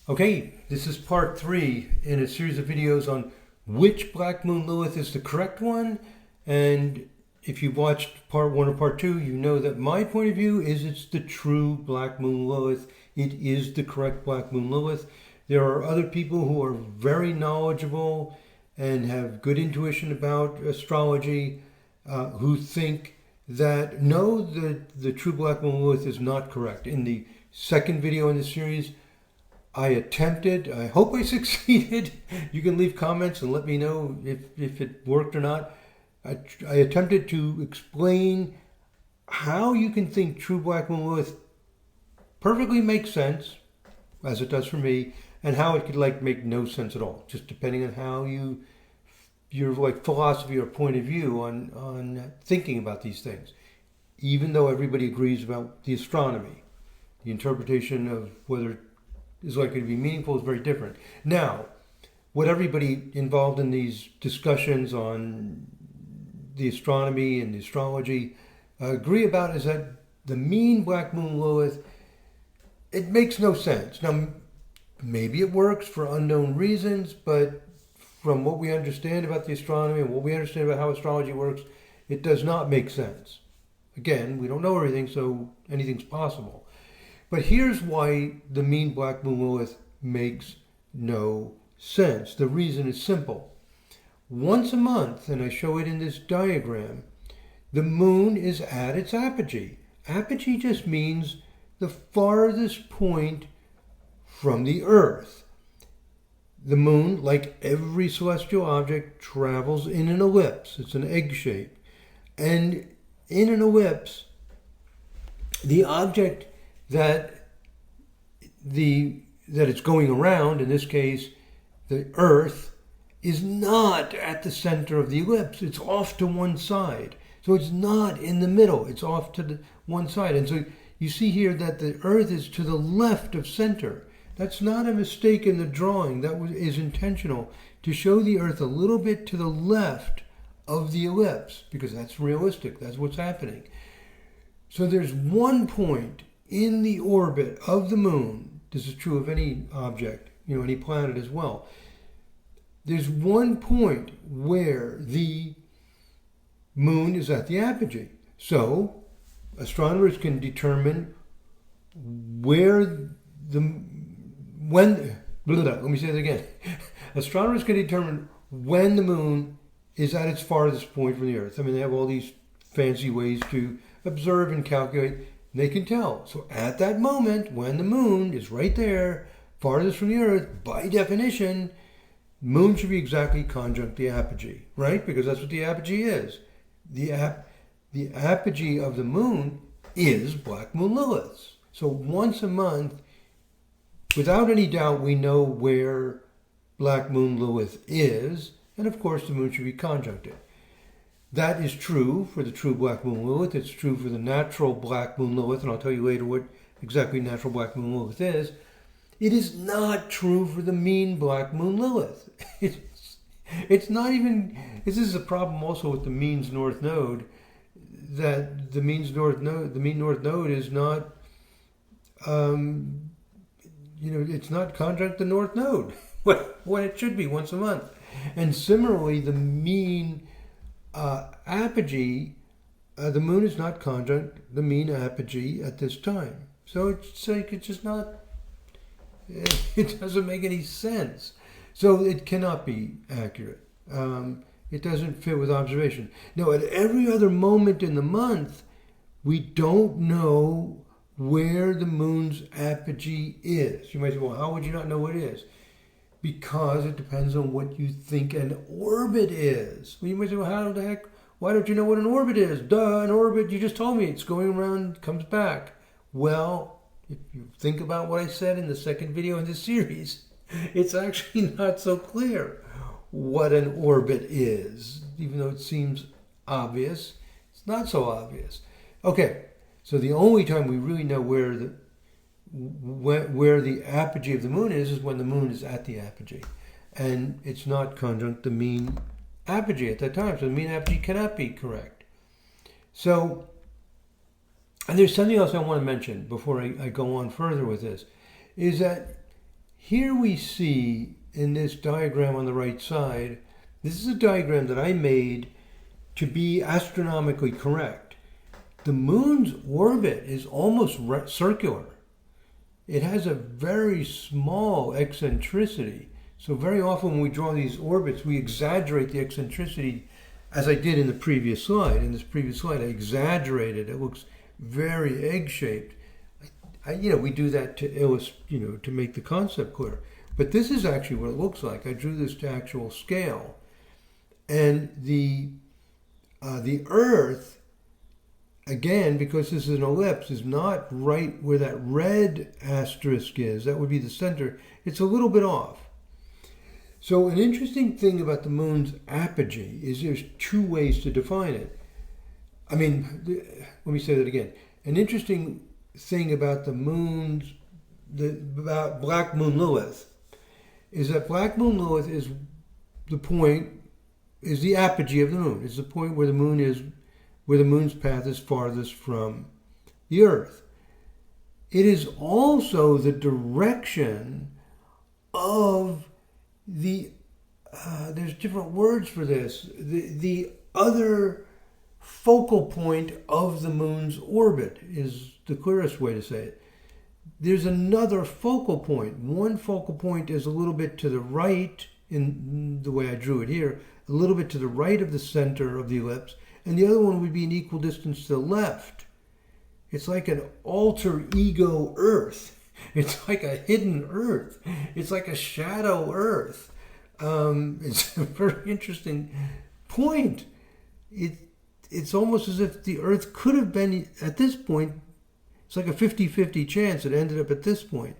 Okay, this is part 3 in a series of videos on which Black Moon Lilith is the correct one. And if you've watched part 1 or part 2, you know that my point of view is it's the true Black Moon Lilith. It is the correct Black Moon Lilith. There are other people who are very knowledgeable and have good intuition about astrology who think that no, the true Black Moon Lilith is not correct. In the second video in the series, I attempted, I hope I succeeded. You can leave comments and let me know if it worked or not. I attempted to explain how you can think true Black Moon Lilith perfectly makes sense, as it does for me, and how it could make no sense at all, just depending on how your philosophy or point of view on thinking about these things. Even though everybody agrees about the astronomy, the interpretation of whether is likely to be meaningful is very different. Now, what everybody involved in these discussions on the astronomy and the astrology agree about is that the mean Black Moon Lilith, it makes no sense. Now, maybe it works for unknown reasons, but from what we understand about the astronomy and what we understand about how astrology works, it does not make sense. Again, we don't know everything, so anything's possible. But here's why the mean Black Moon Lilith makes no sense. The reason is simple. Once a month, and I show it in this diagram, the moon is at its apogee. Apogee just means the farthest point from the Earth. The moon, like every celestial object, travels in an ellipse. It's an egg shape. And in an ellipse, the object that it's going around, in this case, the Earth, is not at the center of the ellipse. It's off to one side. So it's not in the middle. It's off to the one side. And so you see here that the Earth is to the left of center. That's not a mistake in the drawing. That is intentional to show the Earth a little bit to the left of the ellipse, because that's realistic. That's what's happening. So there's one point in the orbit of the moon. This is true of any object, any planet as well. There's one point where the moon is at the apogee. So astronomers can determine Astronomers can determine when the moon is at its farthest point from the Earth. I mean, they have all these fancy ways to observe and calculate. They can tell. So at that moment, when the moon is right there, farthest from the Earth, by definition, moon should be exactly conjunct the apogee, right? Because that's what the apogee is. The apogee of the moon is Black Moon Lilith. So once a month, without any doubt, we know where Black Moon Lilith is, and of course the moon should be conjuncted. That is true for the true Black Moon Lilith. It's true for the natural Black Moon Lilith, and I'll tell you later what exactly natural Black Moon Lilith is. It is not true for the mean Black Moon Lilith. It's not even. This is a problem also with the means north node. That the mean north node is not. It's not conjunct the north node when it should be once a month. And similarly, the mean apogee, the moon is not conjunct the mean apogee at this time. So it's just not. It doesn't make any sense. So it cannot be accurate. It doesn't fit with observation. Now, at every other moment in the month, we don't know where the moon's apogee is. You might say, well, how would you not know what it is? Because it depends on what you think an orbit is. Well, you might say, well, how the heck? Why don't you know what an orbit is? Duh, an orbit, you just told me. It's going around, comes back. Well, if you think about what I said in the second video in this series, it's actually not so clear what an orbit is. Even though it seems obvious, it's not so obvious. Okay, so the only time we really know where the apogee of the moon is when the moon is at the apogee. And it's not conjunct the mean apogee at that time. So the mean apogee cannot be correct. So, and there's something else I want to mention before I go on further with this, is that here we see in this diagram on the right side, this is a diagram that I made to be astronomically correct. The moon's orbit is almost circular. It has a very small eccentricity. So very often when we draw these orbits, we exaggerate the eccentricity, as I did in the previous slide. In this previous slide, I exaggerated. It looks very egg-shaped. We do that to illustrate, to make the concept clear. But this is actually what it looks like. I drew this to actual scale, and the Earth, again, because this is an ellipse, is not right where that red asterisk is. That would be the center. It's a little bit off. So an interesting thing about the moon's apogee is there's two ways to define it. Let me say that again. An interesting thing about about Black Moon Lilith is that Black Moon Lilith is the apogee of the moon. It's the point where the moon's path is farthest from the Earth. It is also the direction of there's different words for this, the other focal point of the moon's orbit is the clearest way to say it. There's another focal point. One focal point is a little bit to the right, in the way I drew it here, a little bit to the right of the center of the ellipse, and the other one would be an equal distance to the left. It's like an alter ego Earth. It's like a hidden Earth. It's like a shadow Earth. It's a very interesting point. It's almost as if the Earth could have been, at this point, it's like a 50-50 chance it ended up at this point.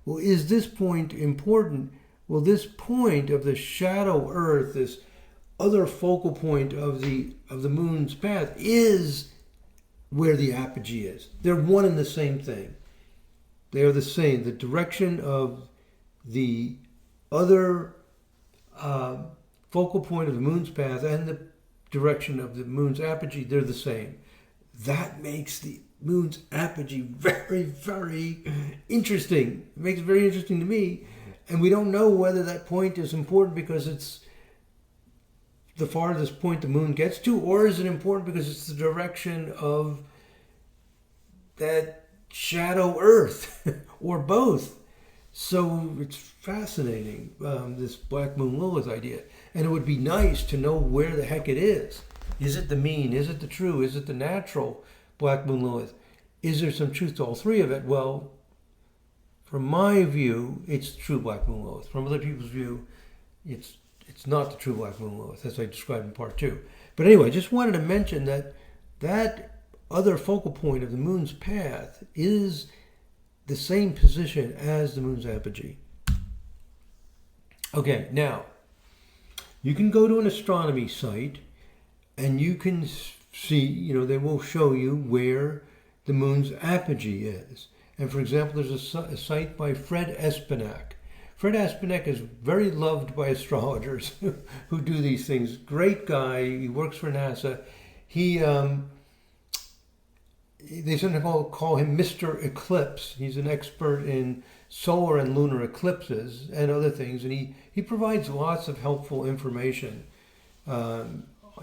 Well, is this point important? Well, this point of the shadow Earth, this other focal point of the moon's path, is where the apogee is. They're one and the same thing. They are the same. The direction of the other focal point of the moon's path and the direction of the moon's apogee, they're the same. That makes the moon's apogee very, very interesting. It makes it very interesting to me. And we don't know whether that point is important because it's the farthest point the moon gets to, or is it important because it's the direction of that shadow Earth, or both. So it's fascinating, this Black Moon Lilith idea. And it would be nice to know where the heck it is. Is it the mean? Is it the true? Is it the natural Black Moon Lilith? Is there some truth to all three of it? Well, from my view, it's true Black Moon Lilith. From other people's view, it's not the true Black Moon Lilith, as I described in part 2. But anyway, I just wanted to mention that other focal point of the moon's path is the same position as the moon's apogee. Okay, now, you can go to an astronomy site and you can see, they will show you where the moon's apogee is. And for example, there's a site by Fred Espenak. Fred Espenak is very loved by astrologers who do these things. Great guy. He works for NASA. They sometimes call him Mr. Eclipse. He's an expert in solar and lunar eclipses and other things, and he provides lots of helpful information,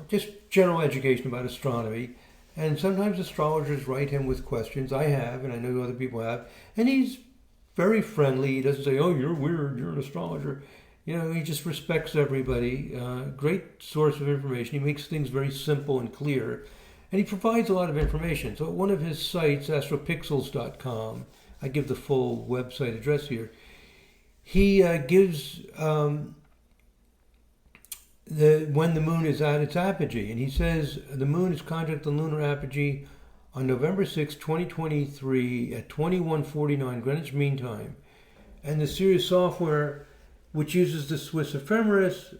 just general education about astronomy. And sometimes astrologers write him with questions. I have, and I know other people have, and he's very friendly. He doesn't say, "Oh, you're weird, you're an astrologer." He just respects everybody. Great source of information. He makes things very simple and clear. And he provides a lot of information. So at one of his sites, astropixels.com, I give the full website address here, he gives when the moon is at its apogee. And he says the moon is conjunct the lunar apogee on November 6, 2023 at 21:49 Greenwich Mean Time. And the Sirius software, which uses the Swiss ephemeris,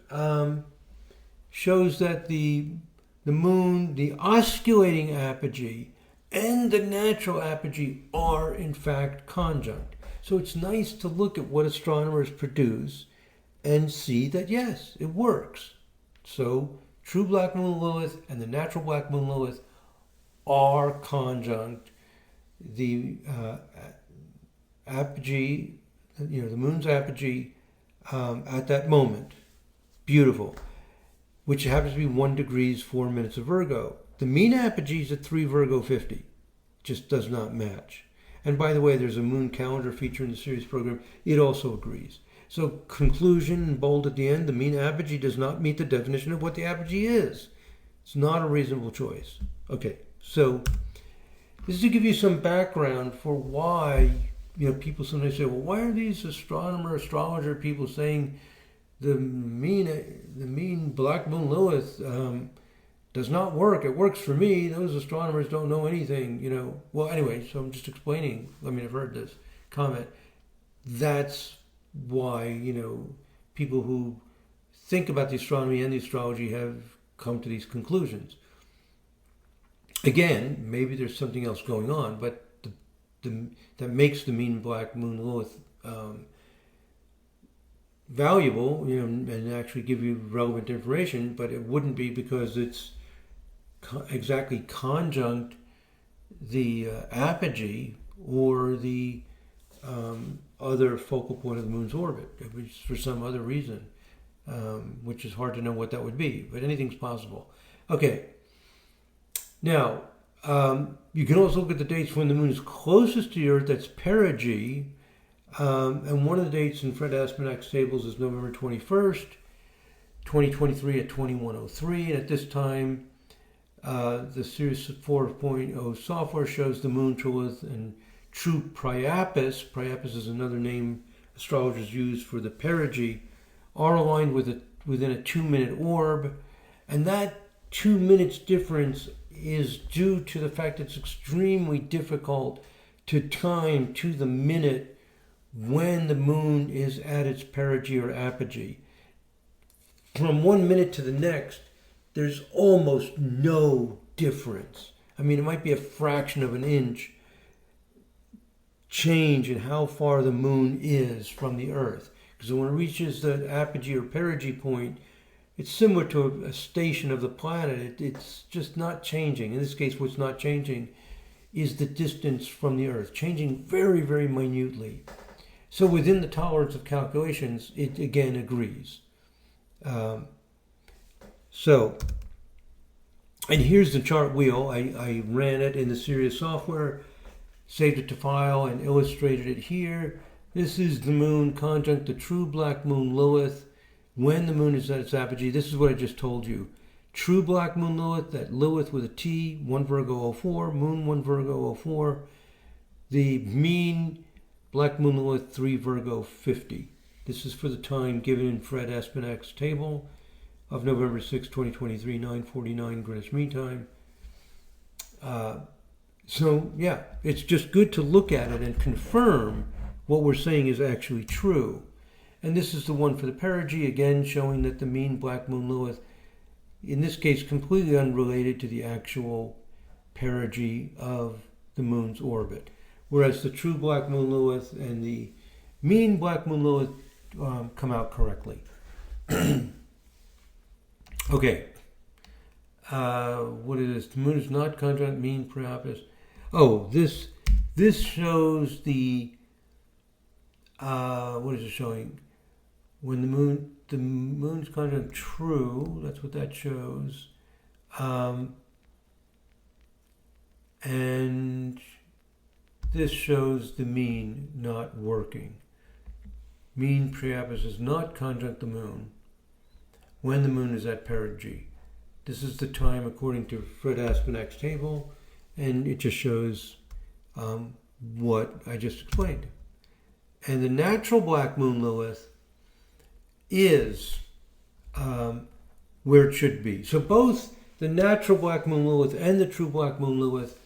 shows that the moon, the osculating apogee, and the natural apogee are in fact conjunct. So it's nice to look at what astronomers produce and see that yes, it works. So true Black Moon Lilith and the natural Black Moon Lilith are conjunct. The apogee, the moon's apogee at that moment. Beautiful. Which happens to be 1 degrees 4 minutes of Virgo. The mean apogee is at 3 Virgo 50. Just does not match. And by the way, there's a moon calendar feature in the series program. It also agrees. So conclusion in bold at the end, the mean apogee does not meet the definition of what the apogee is. It's not a reasonable choice. Okay, so this is to give you some background for why, people sometimes say, well, why are these astrologer people saying the mean Black Moon Lilith does not work? It works for me. Those astronomers don't know anything, Well, anyway, so I'm just explaining. I've heard this comment. That's why, people who think about the astronomy and the astrology have come to these conclusions. Again, maybe there's something else going on, but that makes the mean Black Moon Lilith valuable, and actually give you relevant information, but it wouldn't be because it's exactly conjunct the apogee or the other focal point of the moon's orbit. It was for some other reason, which is hard to know what that would be, but anything's possible. Okay. Now, you can also look at the dates when the moon is closest to the Earth, that's perigee, and one of the dates in Fred Aspenak's tables is November 21st, 2023 at 2103, and at this time, the Series 4.0 software shows the moon, Lilith, and true Priapus is another name astrologers use for the perigee, are aligned within a 2-minute orb, and that 2 minutes difference is due to the fact it's extremely difficult to time to the minute when the moon is at its perigee or apogee. From 1 minute to the next, there's almost no difference. It might be a fraction of an inch change in how far the moon is from the Earth. Because when it reaches the apogee or perigee point, it's similar to a station of the planet. It's just not changing. In this case, what's not changing is the distance from the Earth, changing very, very minutely. So within the tolerance of calculations, it again agrees. And here's the chart wheel. I ran it in the Sirius software, saved it to file, and illustrated it here. This is the moon conjunct the true Black Moon Lilith when the moon is at its apogee. This is what I just told you. True Black Moon Lilith, that Lilith with a T, 1 Virgo 04, Moon 1 Virgo 04. The mean Black Moon Lilith, 3 Virgo 50. This is for the time given in Fred Aspenak's table of November 6, 2023, 9:49 Greenwich Mean Time. It's just good to look at it and confirm what we're saying is actually true. And this is the one for the perigee, again showing that the mean Black Moon Lilith, in this case completely unrelated to the actual perigee of the moon's orbit. Whereas the true Black Moon Lilith and the mean Black Moon Lilith come out correctly. Okay. What is this? The moon is not conjunct mean Priapus. Oh, this shows the what is it showing? When the moon's conjunct true, that's what that shows. And this shows the mean not working. Mean Priapus is not conjunct the moon when the moon is at perigee. This is the time according to Fred Aspenak's table, and it just shows what I just explained. And the natural Black Moon Lilith is where it should be. So both the natural Black Moon Lilith and the true Black Moon Lilith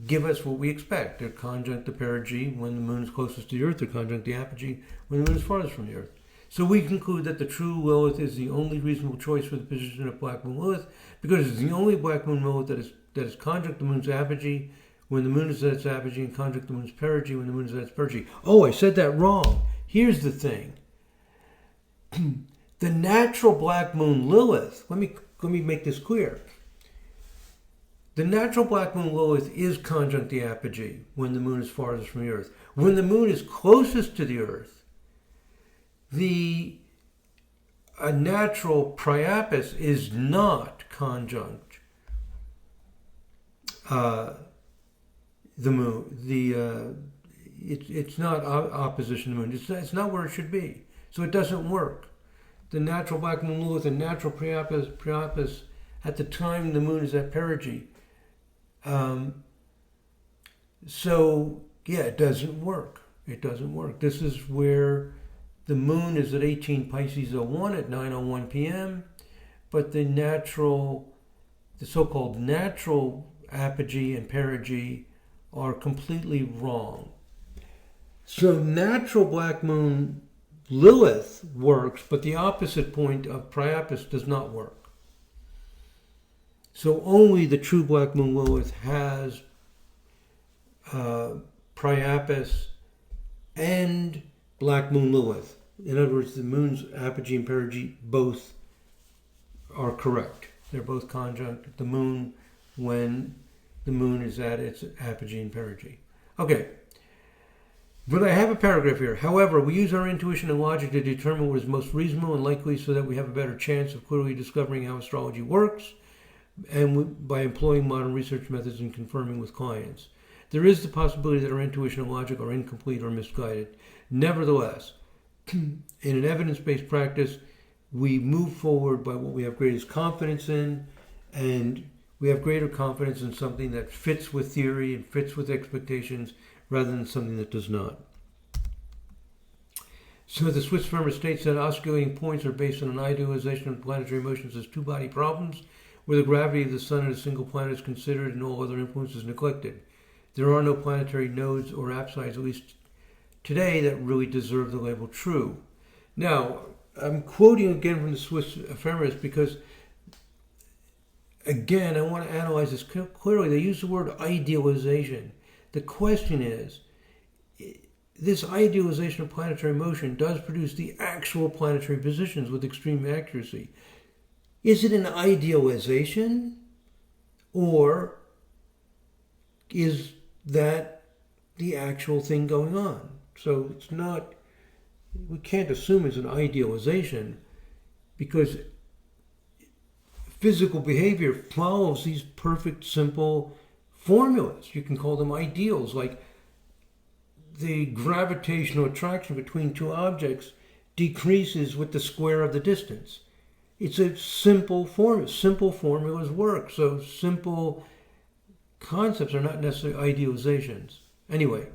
give us what we expect. They're conjunct the perigee when the moon is closest to the Earth. They're conjunct the apogee when the moon is farthest from the Earth. So we conclude that the true Lilith is the only reasonable choice for the position of Black Moon Lilith because it's the only Black Moon Lilith that is conjunct the moon's apogee when the moon is at its apogee and conjunct the moon's perigee when the moon is at its perigee. Oh, I said that wrong. Here's the thing. The natural Black Moon Lilith, let me make this clear. The natural black moon Lilith is conjunct the apogee when the moon is farthest from the Earth. When the moon is closest to the Earth, a natural priapus is not conjunct the moon. It's not opposition to the moon. It's not where it should be. So it doesn't work. The natural black moon Lilith and natural priapus at the time the moon is at perigee. So yeah, it doesn't work. It doesn't work. This is where the moon is at 18 Pisces 01 at 9:01 p.m. But the so-called natural apogee and perigee are completely wrong. So natural black moon Lilith works, but the opposite point of priapus does not work. So only the true black moon Lilith has priapus and black moon Lilith. In other words, the moon's apogee and perigee both are correct. They're both conjunct the moon when the moon is at its apogee and perigee. Okay. But I have a paragraph here. However, we use our intuition and logic to determine what is most reasonable and likely so that we have a better chance of clearly discovering how astrology works, and by employing modern research methods and confirming with clients. There is the possibility that our intuition and logic are incomplete or misguided. Nevertheless, in an evidence-based practice, we move forward by what we have greatest confidence in, and we have greater confidence in something that fits with theory and fits with expectations rather than something that does not. So the Swiss firm states that oscillating points are based on an idealization of planetary motions as two-body problems, where the gravity of the sun and a single planet is considered and all other influences neglected. There are no planetary nodes or apsides, at least today, that really deserve the label true. Now, I'm quoting again from the Swiss ephemeris because, again, I want to analyze this clearly. They use the word idealization. The question is, this idealization of planetary motion does produce the actual planetary positions with extreme accuracy. Is it an idealization, or is that the actual thing going on? So it's not, we can't assume it's an idealization because physical behavior follows these perfect, simple formulas. You can call them ideals, like the gravitational attraction between two objects decreases with the square of the distance. It's a simple formula. Simple formulas work. So simple concepts are not necessarily idealizations. Anyway,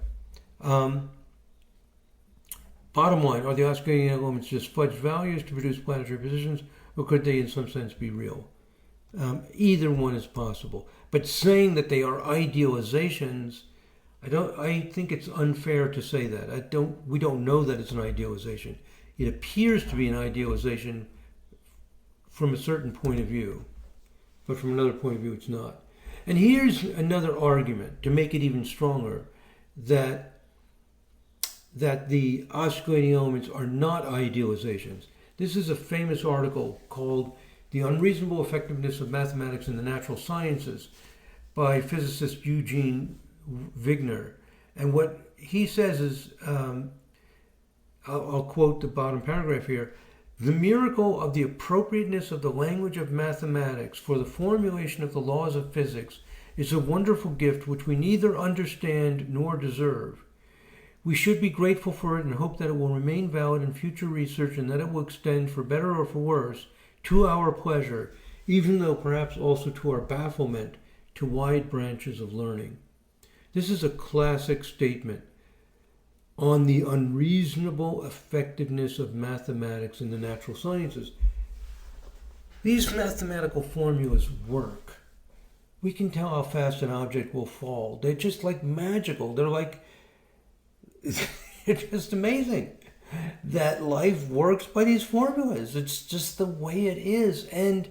bottom line, are the oscillating elements just fudged values to produce planetary positions, or could they in some sense be real? Either one is possible. But saying that they are idealizations, I think it's unfair to say that. We don't know that it's an idealization. It appears to be an idealization from a certain point of view, but from another point of view, it's not. And here's another argument to make it even stronger, that the oscillating elements are not idealizations. This is a famous article called "The Unreasonable Effectiveness of Mathematics in the Natural Sciences" by physicist Eugene Wigner. And what he says is, I'll quote the bottom paragraph here, "The miracle of the appropriateness of the language of mathematics for the formulation of the laws of physics is a wonderful gift which we neither understand nor deserve. We should be grateful for it and hope that it will remain valid in future research and that it will extend, for better or for worse, to our pleasure, even though perhaps also to our bafflement, to wide branches of learning." This is a classic statement on the unreasonable effectiveness of mathematics in the natural sciences. These mathematical formulas work. We can tell how fast an object will fall. They're just like magical. They're like, it's just amazing that life works by these formulas. It's just the way it is. And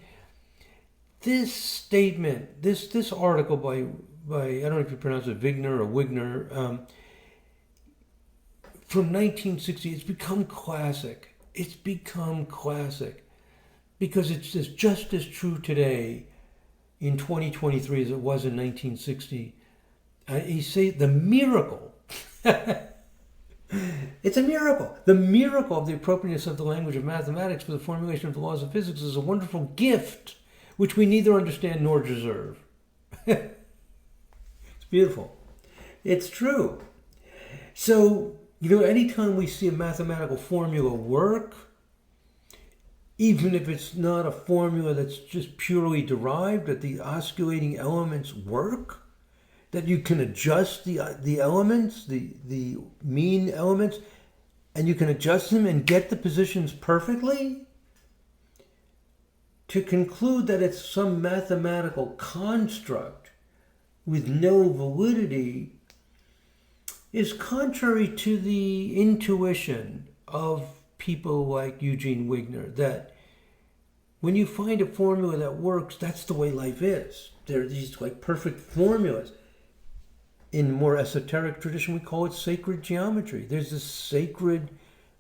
this statement, this article by I don't know if you pronounce it Wigner or Wigner, from 1960, it's become classic. It's become classic because it's just as true today in 2023 as it was in 1960. You see, the miracle. It's a miracle. The miracle of the appropriateness of the language of mathematics for the formulation of the laws of physics is a wonderful gift which we neither understand nor deserve. It's beautiful. It's true. So, anytime we see a mathematical formula work, even if it's not a formula that's just purely derived, that the osculating elements work, that you can adjust the elements, the mean elements, and you can adjust them and get the positions perfectly, to conclude that it's some mathematical construct with no validity is contrary to the intuition of people like Eugene Wigner, that when you find a formula that works, that's the way life is. There are these perfect formulas. In more esoteric tradition, we call it sacred geometry. There's this sacred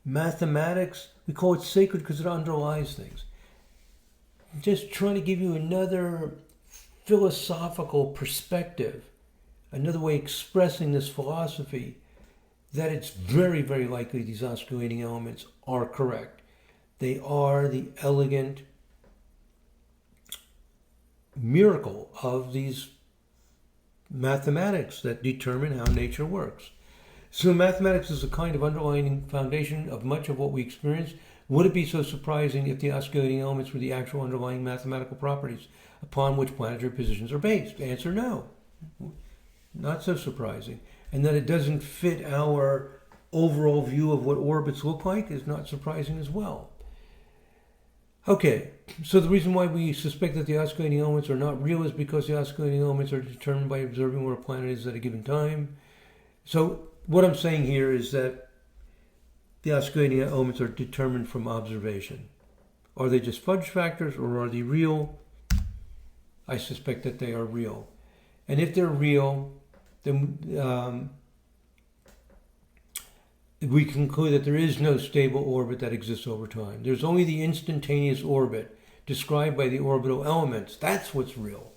mathematics. We call it sacred because it underlies things. I'm just trying to give you another philosophical perspective, another way of expressing this philosophy, that it's very, very likely these osculating elements are correct. They are the elegant miracle of these mathematics that determine how nature works. So mathematics is a kind of underlying foundation of much of what we experience. Would it be so surprising if the osculating elements were the actual underlying mathematical properties upon which planetary positions are based? Answer no. Not so surprising. And that it doesn't fit our overall view of what orbits look like is not surprising as well. Okay, so the reason why we suspect that the osculating elements are not real is because the osculating elements are determined by observing where a planet is at a given time. So what I'm saying here is that the osculating elements are determined from observation. Are they just fudge factors or are they real? I suspect that they are real. And if they're real, then we conclude that there is no stable orbit that exists over time. There's only the instantaneous orbit described by the orbital elements. That's what's real.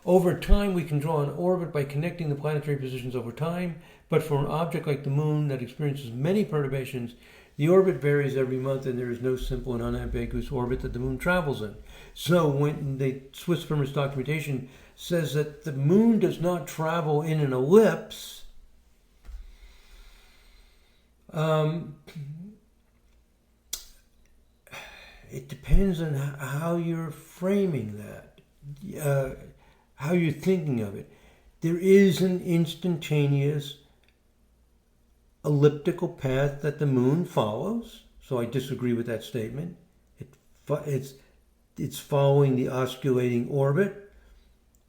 Over time, we can draw an orbit by connecting the planetary positions over time, but for an object like the moon that experiences many perturbations, the orbit varies every month and there is no simple and unambiguous orbit that the moon travels in. So when the Swiss Feminist documentation says that the moon does not travel in an ellipse, it depends on how you're framing that, how you're thinking of it. There is an instantaneous elliptical path that the moon follows, so I disagree with that statement. It's following the osculating orbit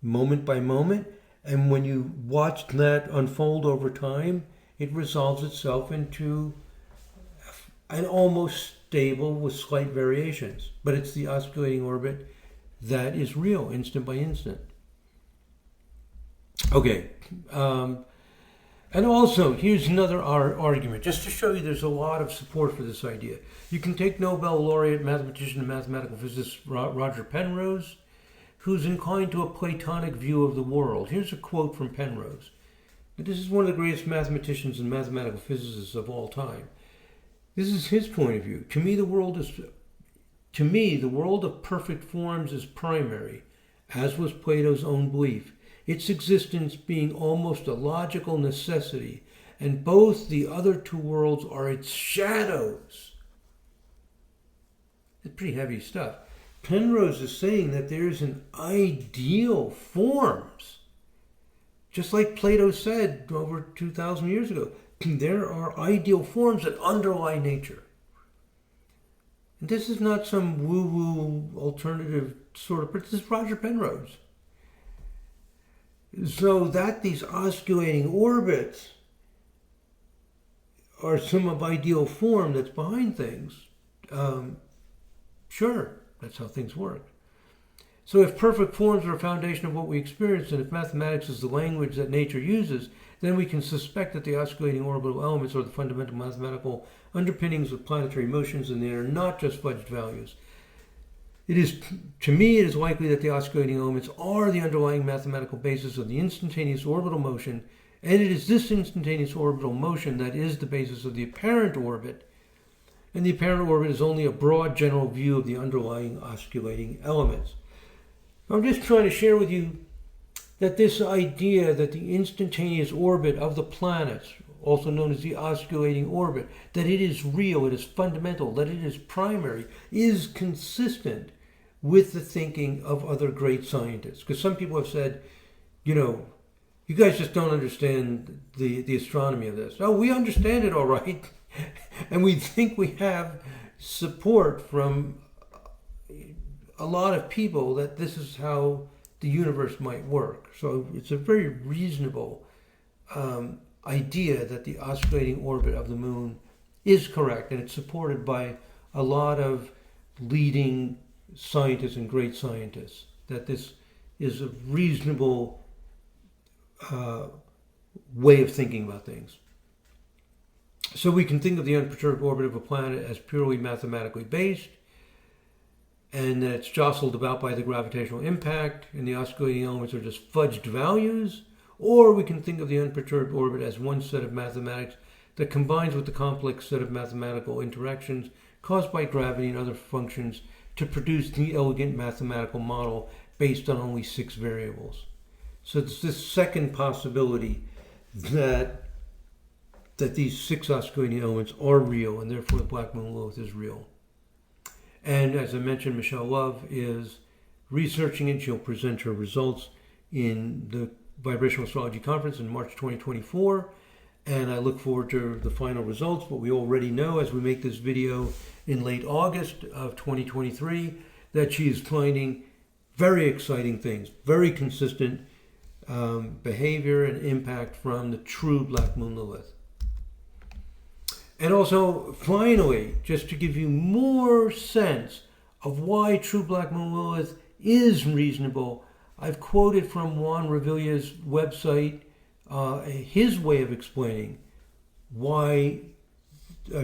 moment by moment, and when you watch that unfold over time, it resolves itself into an almost stable with slight variations. But it's the osculating orbit that is real, instant by instant. Okay. And also, here's another argument, just to show you there's a lot of support for this idea. You can take Nobel laureate mathematician and mathematical physicist Roger Penrose, who's inclined to a Platonic view of the world. Here's a quote from Penrose. This is one of the greatest mathematicians and mathematical physicists of all time. This is his point of view. To me, the world of perfect forms is primary, as was Plato's own belief, its existence being almost a logical necessity, and both the other two worlds are its shadows. It's pretty heavy stuff. Penrose is saying that there's an ideal forms. Just like Plato said over 2,000 years ago, there are ideal forms that underlie nature. And this is not some woo-woo alternative sort of, this is Roger Penrose. So that these osculating orbits are some of ideal form that's behind things, sure, that's how things work. So if perfect forms are a foundation of what we experience, and if mathematics is the language that nature uses, then we can suspect that the osculating orbital elements are the fundamental mathematical underpinnings of planetary motions, and they are not just fudged values. To me, it is likely that the osculating elements are the underlying mathematical basis of the instantaneous orbital motion, and it is this instantaneous orbital motion that is the basis of the apparent orbit, and the apparent orbit is only a broad general view of the underlying osculating elements. I'm just trying to share with you that this idea that the instantaneous orbit of the planets, also known as the osculating orbit, that it is real, it is fundamental, that it is primary, is consistent with the thinking of other great scientists. Because some people have said, you guys just don't understand the astronomy of this. No, we understand it all right. And we think we have support from a lot of people that this is how the universe might work. So it's a very reasonable idea that the osculating orbit of the moon is correct, and it's supported by a lot of leading scientists and great scientists, that this is a reasonable way of thinking about things. So we can think of the unperturbed orbit of a planet as purely mathematically based, and that it's jostled about by the gravitational impact, and the osculating elements are just fudged values. Or we can think of the unperturbed orbit as one set of mathematics that combines with the complex set of mathematical interactions caused by gravity and other functions to produce the elegant mathematical model based on only 6 variables. So it's this second possibility that these 6 osculating elements are real, and therefore the Black Moon Lilith is real. And as I mentioned, Michelle Love is researching it. She'll present her results in the Vibrational Astrology Conference in March 2024. And I look forward to the final results. But we already know, as we make this video in late August of 2023, that she is finding very exciting things, very consistent behavior and impact from the true Black Moon Lilith. And also, finally, just to give you more sense of why true Black Moon Lilith is reasonable, I've quoted from Juan Revilla's website his way of explaining why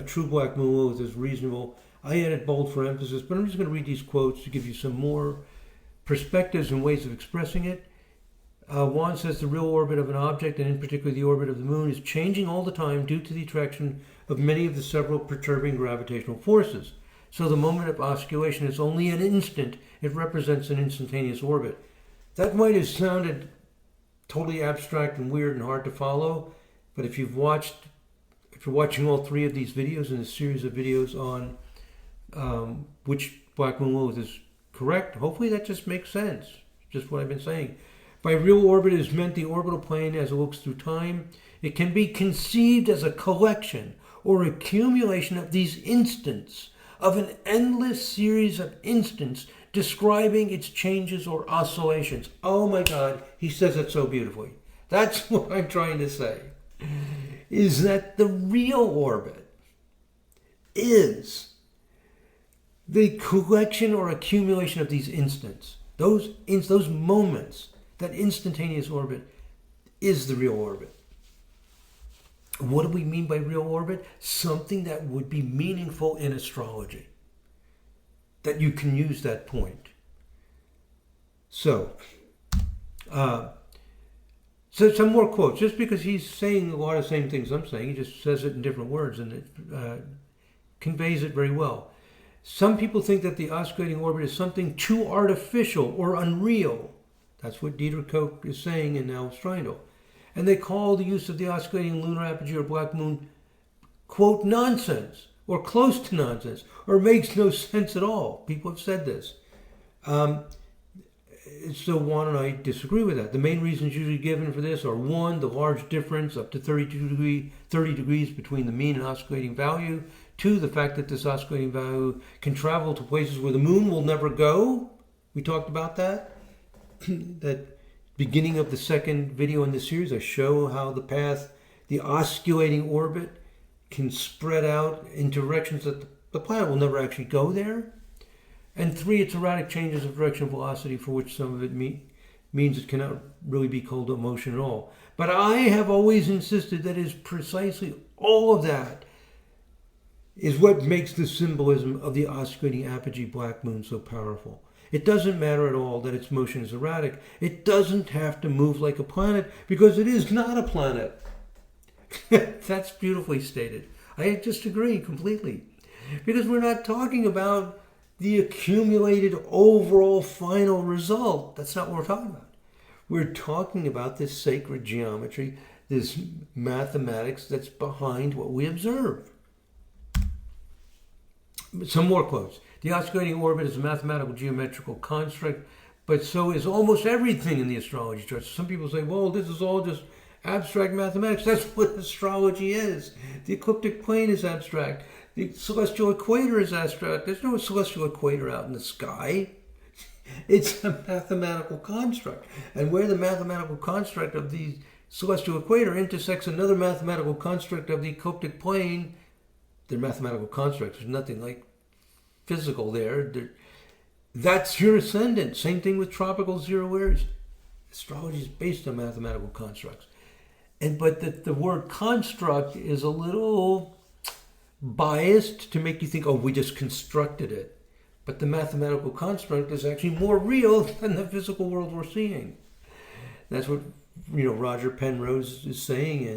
true Black Moon Lilith is reasonable. I added bold for emphasis, but I'm just going to read these quotes to give you some more perspectives and ways of expressing it. Juan says the real orbit of an object, and in particular the orbit of the moon, is changing all the time due to the attraction of many of the several perturbing gravitational forces. So the moment of oscillation is only an instant. It represents an instantaneous orbit. That might have sounded totally abstract and weird and hard to follow, but if you're watching all 3 of these videos in a series of videos on which Black Moon Lilith is correct, hopefully that just makes sense. Just what I've been saying. By real orbit is meant the orbital plane as it looks through time. It can be conceived as a collection or accumulation of these instants, of an endless series of instants describing its changes or oscillations. Oh my God, he says it so beautifully. That's what I'm trying to say, is that the real orbit is the collection or accumulation of these instants. Those moments, that instantaneous orbit is the real orbit. What do we mean by real orbit? Something that would be meaningful in astrology. That you can use that point. So some more quotes. Just because he's saying a lot of the same things I'm saying, he just says it in different words, and it conveys it very well. Some people think that the osculating orbit is something too artificial or unreal. That's what Dieter Koch is saying in Now Strindle. And they call the use of the oscillating lunar apogee or black moon, quote, nonsense, or close to nonsense, or makes no sense at all. People have said this. So Juan and I disagree with that. The main reasons usually given for this are 1, the large difference up to 30 degrees between the mean and oscillating value. 2, the fact that this oscillating value can travel to places where the moon will never go. We talked about that. That beginning of the second video in this series, I show how the path, the osculating orbit, can spread out in directions that the planet will never actually go there. And 3, it's erratic changes of direction of velocity, for which some of it means it cannot really be called a motion at all. But I have always insisted that it is precisely all of that is what makes the symbolism of the oscillating apogee black moon so powerful. It doesn't matter at all that its motion is erratic. It doesn't have to move like a planet because it is not a planet. That's beautifully stated. I just agree completely. Because we're not talking about the accumulated overall final result. That's not what we're talking about. We're talking about this sacred geometry, this mathematics that's behind what we observe. Some more quotes. The oscillating orbit is a mathematical geometrical construct, but so is almost everything in the astrology chart. Some people say, well, this is all just abstract mathematics. That's what astrology is. The ecliptic plane is abstract. The celestial equator is abstract. There's no celestial equator out in the sky. It's a mathematical construct. And where the mathematical construct of the celestial equator intersects another mathematical construct of the ecliptic plane, they're mathematical constructs. There's nothing like physical there. That's your ascendant. Same thing with tropical zero areas. Astrology is based on mathematical constructs. But the word construct is a little biased to make you think, oh, we just constructed it. But the mathematical construct is actually more real than the physical world we're seeing. That's what Roger Penrose is saying,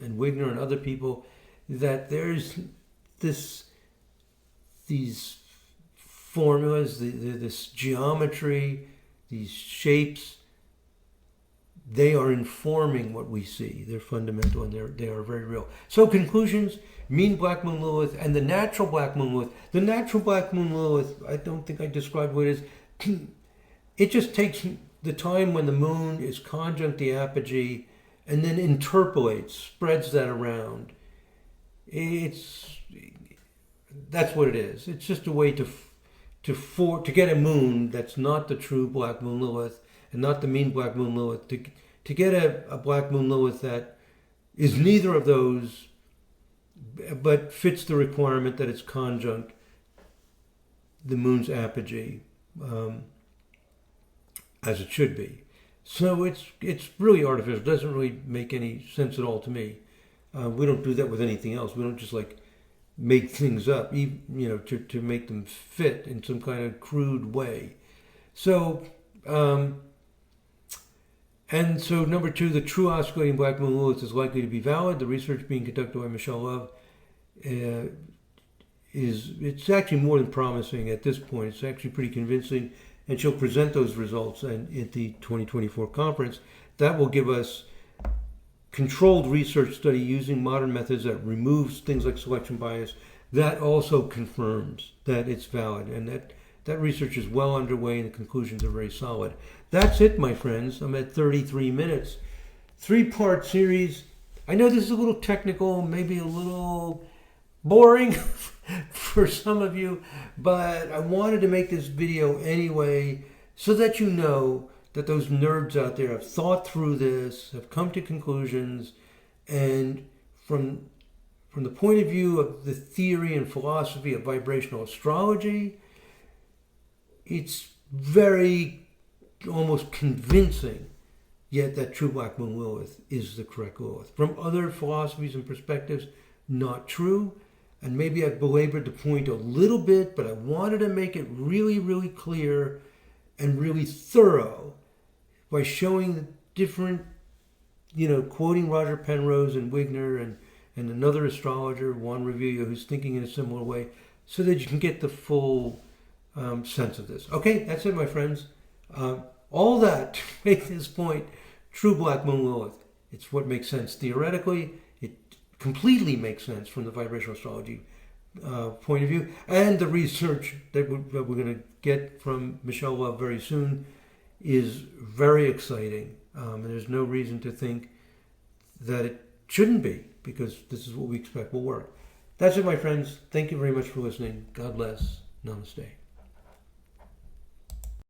and Wigner and other people, that there's these formulas, this geometry, these shapes. They are informing what we see. They're fundamental and they are very real. So conclusions, Mean Black Moon Lilith and the natural Black Moon Lilith. The natural Black Moon Lilith, I don't think I described what it is. It just takes the time when the moon is conjunct the apogee and then interpolates, spreads that around. That's what it is. It's just a way to get a moon that's not the true Black Moon Lilith and not the mean Black Moon Lilith, to get a Black Moon Lilith that is neither of those, but fits the requirement that it's conjunct the moon's apogee, as it should be. So it's really artificial. It doesn't really make any sense at all to me. We don't do that with anything else. We don't just make things up, to make them fit in some kind of crude way. So, and so number 2, the true oscillating Black Moon Lilith is likely to be valid. The research being conducted by Michelle Love it's actually more than promising at this point. It's actually pretty convincing, and she'll present those results at the 2024 conference. That will give us controlled research study using modern methods that removes things like selection bias. That also confirms that it's valid, and that research is well underway and the conclusions are very solid. That's it, my friends. I'm at 33 minutes. 3-part series. I know this is a little technical, maybe a little boring for some of you, but I wanted to make this video anyway so that you know that those nerds out there have thought through this, have come to conclusions, and from the point of view of the theory and philosophy of vibrational astrology, it's very almost convincing yet that true Black Moon Lilith is the correct Lilith. From other philosophies and perspectives, not true. And maybe I've belabored the point a little bit, but I wanted to make it really, really clear and really thorough by showing the different, quoting Roger Penrose and Wigner and another astrologer, Juan Revilla, who's thinking in a similar way, so that you can get the full sense of this. Okay, that's it, my friends. All that to make this point, true Black Moon Lilith. It's what makes sense theoretically. It completely makes sense from the vibrational astrology point of view. And the research that we're going to get from Michelle Love very soon is very exciting. And there's no reason to think that it shouldn't be, because this is what we expect will work. That's it, my friends. Thank you very much for listening. God bless. Namaste.